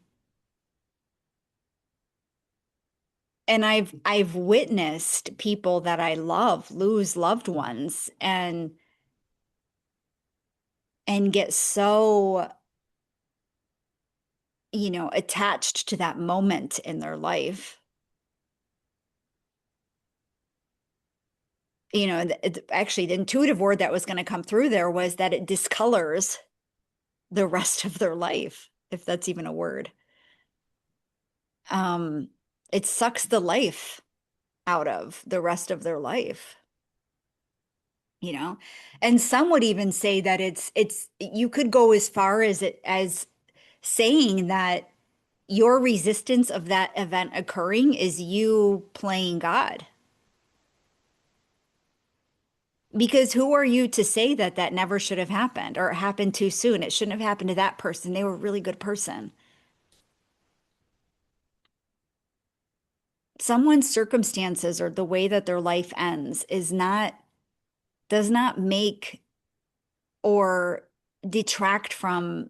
And I've witnessed people that I love lose loved ones and get so, attached to that moment in their life. Actually, the intuitive word that was going to come through there was that it discolors the rest of their life, if that's even a word. Um, it sucks the life out of the rest of their life, you know? And some would even say that you could go as far as saying that your resistance of that event occurring is you playing God. Because who are you to say that that never should have happened or it happened too soon? It shouldn't have happened to that person. They were a really good person. Someone's circumstances or the way that their life ends does not make or detract from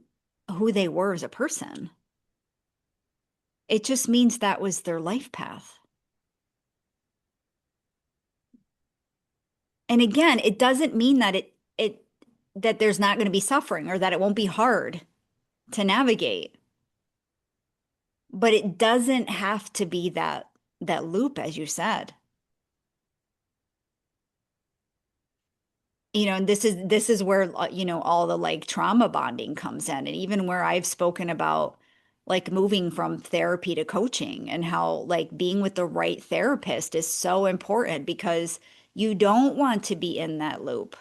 who they were as a person. It just means that was their life path. And again, it doesn't mean that that there's not going to be suffering or that it won't be hard to navigate. But it doesn't have to be that loop, as you said. And this is where all the like trauma bonding comes in, and even where I've spoken about like moving from therapy to coaching and how like being with the right therapist is so important because you don't want to be in that loop.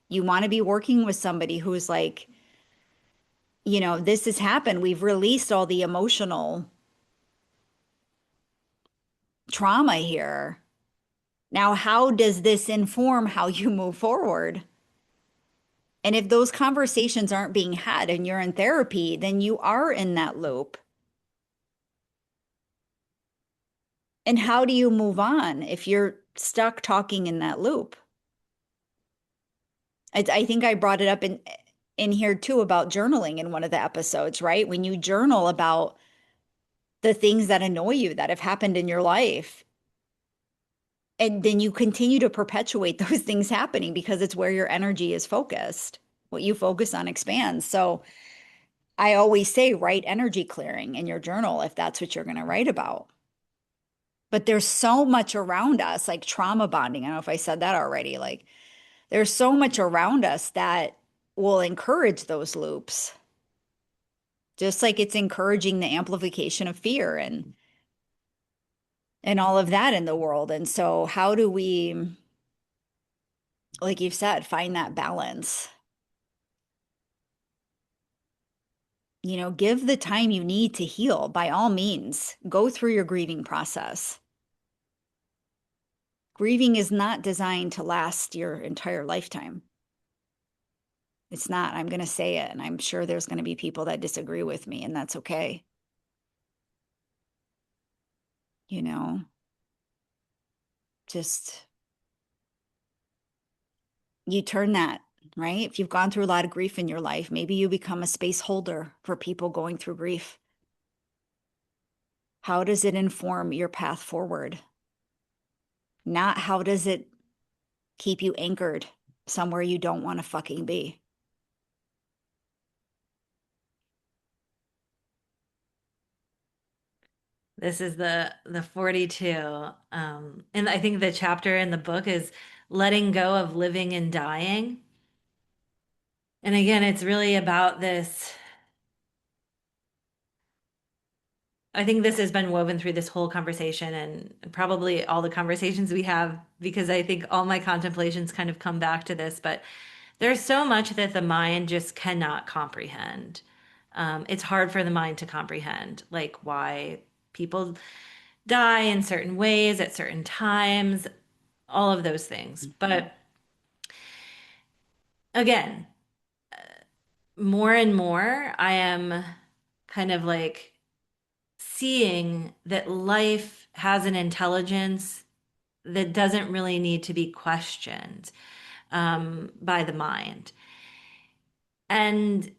You want to be working with somebody who's like, this has happened. We've released all the emotional trauma here. Now, how does this inform how you move forward? And if those conversations aren't being had and you're in therapy, then you are in that loop. And how do you move on if you're stuck talking in that loop? I think I brought it up in here too about journaling in one of the episodes, right? When you journal about the things that annoy you that have happened in your life, and then you continue to perpetuate those things happening because it's where your energy is focused. What you focus on expands. So I always say write energy clearing in your journal if that's what you're going to write about. But there's so much around us, like trauma bonding. I don't know if I said that already. Like there's so much around us that will encourage those loops, just like it's encouraging the amplification of fear and all of that in the world. And so how do we, like you've said, find that balance? Give the time you need to heal by all means. Go through your grieving process. Grieving is not designed to last your entire lifetime. It's not. I'm going to say it, and I'm sure there's going to be people that disagree with me, and that's okay. You know, just you turn that, right? If you've gone through a lot of grief in your life, maybe you become a space holder for people going through grief. How does it inform your path forward? Not how does it keep you anchored somewhere you don't want to fucking be. This is the 42. And I think the chapter in the book is letting go of living and dying. And again, it's really about this. I think this has been woven through this whole conversation and probably all the conversations we have, because I think all my contemplations kind of come back to this. But there's so much that the mind just cannot comprehend. It's hard for the mind to comprehend, like why people die in certain ways at certain times, all of those things. But again, more and more, I am kind of like seeing that life has an intelligence that doesn't really need to be questioned by the mind. And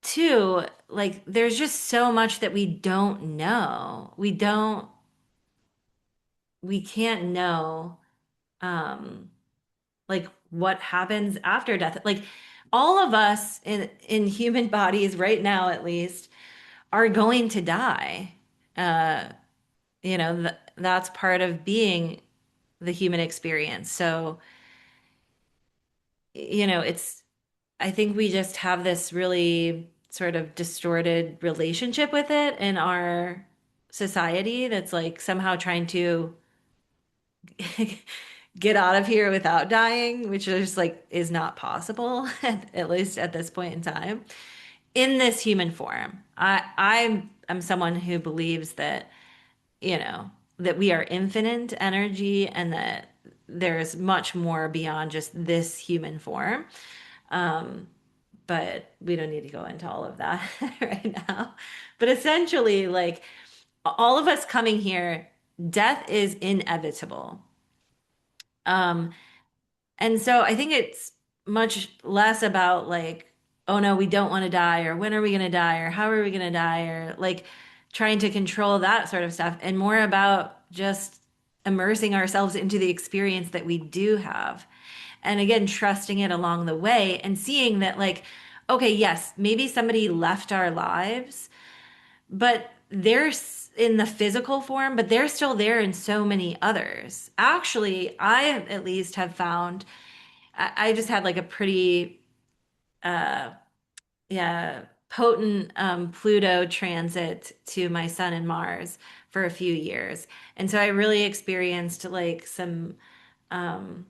two, like there's just so much that we don't know. We can't know like what happens after death. Like all of us in human bodies right now at least are going to die. Uh, that's part of being the human experience. So, it's, I think we just have this really sort of distorted relationship with it in our society that's like somehow trying to get out of here without dying, which is like is not possible at least at this point in time. in this human form. I'm someone who believes that, you know, that we are infinite energy and that there's much more beyond just this human form. Um, but we don't need to go into all of that right now. But essentially, like all of us coming here, death is inevitable. Um, and so I think it's much less about like, oh no, we don't want to die, or when are we going to die, or how are we going to die, or like trying to control that sort of stuff, and more about just immersing ourselves into the experience that we do have. And again, trusting it along the way and seeing that, like, okay, yes, maybe somebody left our lives, but they're in the physical form, but they're still there in so many others. Actually, I at least have found I just had like a pretty uh yeah potent Pluto transit to my sun and Mars for a few years. And so I really experienced like some um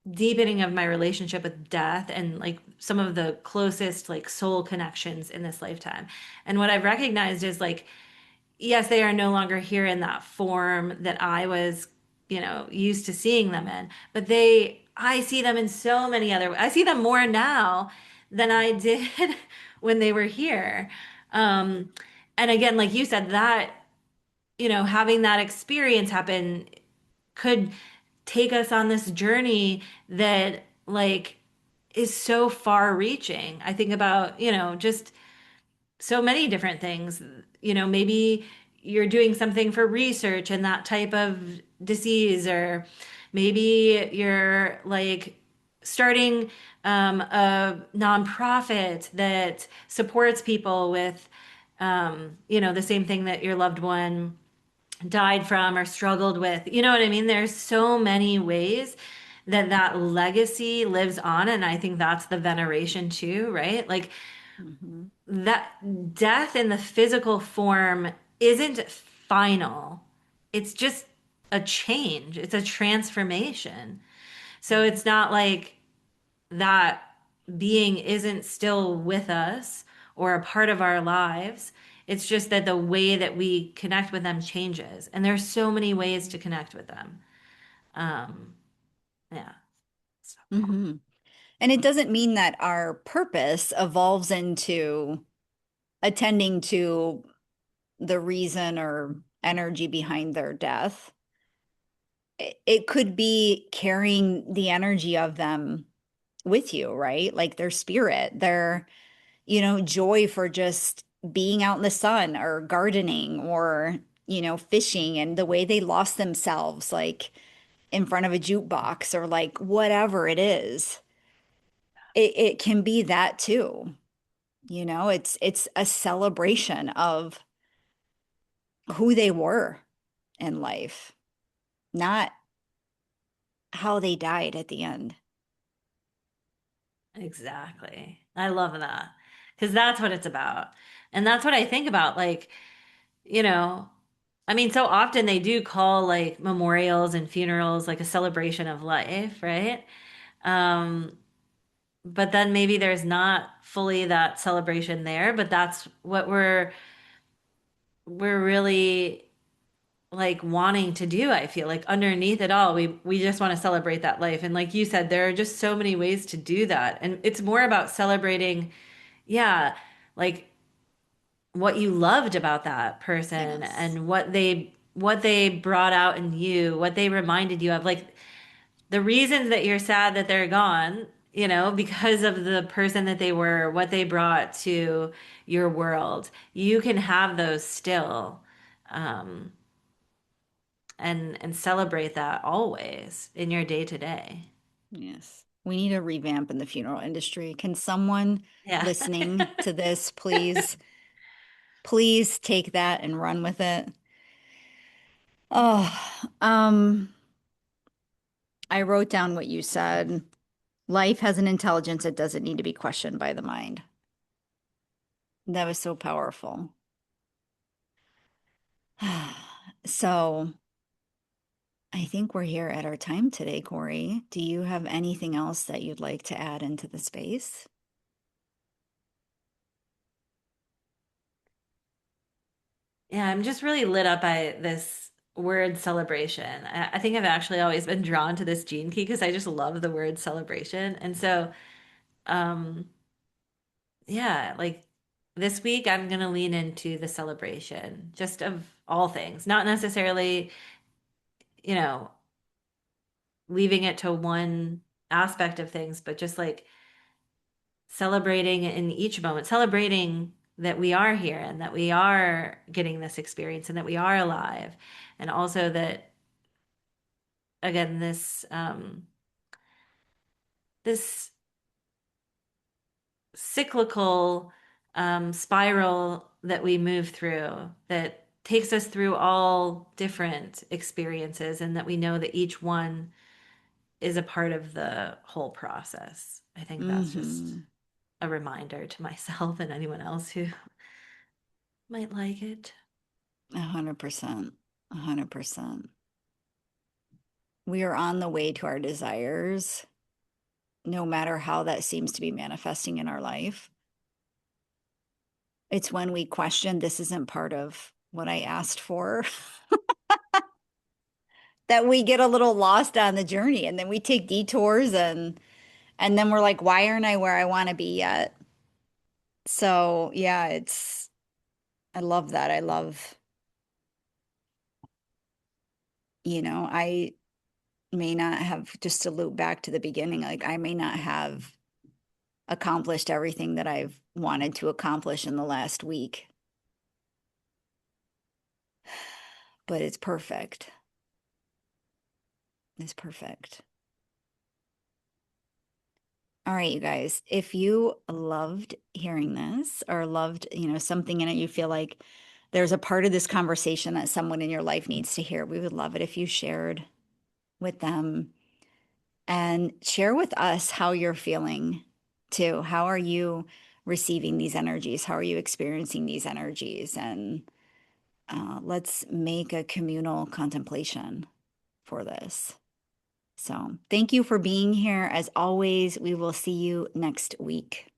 deepening of my relationship with death and like some of the closest like soul connections in this lifetime. And what I've recognized is like yes, they are no longer here in that form that I was, you know, used to seeing them in, but I see them in so many other, I see them more now than I did when they were here. Um, and again, like you said, that, you know, having that experience happen could take us on this journey that like is so far reaching. I think about, you know, just so many different things. You know, maybe you're doing something for research and that type of disease, or maybe you're like starting a nonprofit that supports people with, you know, the same thing that your loved one died from or struggled with. You know what I mean? There's so many ways that that legacy lives on. And I think that's the veneration too, right? Like, Mhm. that death in the physical form isn't final. It's just a change. It's a transformation. So it's not like that being isn't still with us or a part of our lives. It's just that the way that we connect with them changes. And there's so many ways to connect with them. Um, yeah. So, Mhm. And it doesn't mean that our purpose evolves into attending to the reason or energy behind their death. It could be carrying the energy of them with you, right? Like their spirit, their, joy for just being out in the sun or gardening or, fishing and the way they lost themselves, like in front of a jukebox or like whatever it is. It can be that too. It's a celebration of who they were in life, not how they died at the end. exactly. I love that because that's what it's about. And that's what I think about. Like, you know, I mean, so often they do call like memorials and funerals like a celebration of life, right? Um, but then maybe there's not fully that celebration there, but that's what we're really like wanting to do. I feel like underneath it all, we just want to celebrate that life. And like you said, there are just so many ways to do that. And it's more about celebrating, yeah, like what you loved about that person Yes. and what they brought out in you, what they reminded you of, like the reasons that you're sad that they're gone, you know, because of the person that they were, what they brought to your world. You can have those still, um, and celebrate that always in your day to day. Yes. We need a revamp in the funeral industry. Can someone Yeah. listening to this please take that and run with it? Oh, I wrote down what you said. Life has an intelligence that doesn't need to be questioned by the mind. That was so powerful. So I think we're here at our time today, Cori. Do you have anything else that you'd like to add into the space? Yeah, I'm just really lit up by this word celebration. I think I've actually always been drawn to this gene key because I just love the word celebration. And so, um, yeah, like this week I'm gonna lean into the celebration just of all things, not necessarily, you know, leaving it to one aspect of things, but just like celebrating in each moment, celebrating that we are here and that we are getting this experience and that we are alive. And also that again, this cyclical spiral that we move through that takes us through all different experiences and that we know that each one is a part of the whole process. I think that's just Hmm. a reminder to myself and anyone else who might like it. 100%. 100%. We are on the way to our desires, no matter how that seems to be manifesting in our life. It's when we question this isn't part of what I asked for that we get a little lost on the journey, and then we take detours, and then we're like, why aren't I where I want to be yet? So, yeah, it's I love that. I love, I may not have, just to loop back to the beginning, like I may not have accomplished everything that I've wanted to accomplish in the last week, but it's perfect. It's perfect. All right, you guys, if you loved hearing this or loved, something in it, you feel like there's a part of this conversation that someone in your life needs to hear, we would love it if you shared with them and share with us how you're feeling too. How are you receiving these energies? How are you experiencing these energies? And let's make a communal contemplation for this. So, thank you for being here. As always, we will see you next week.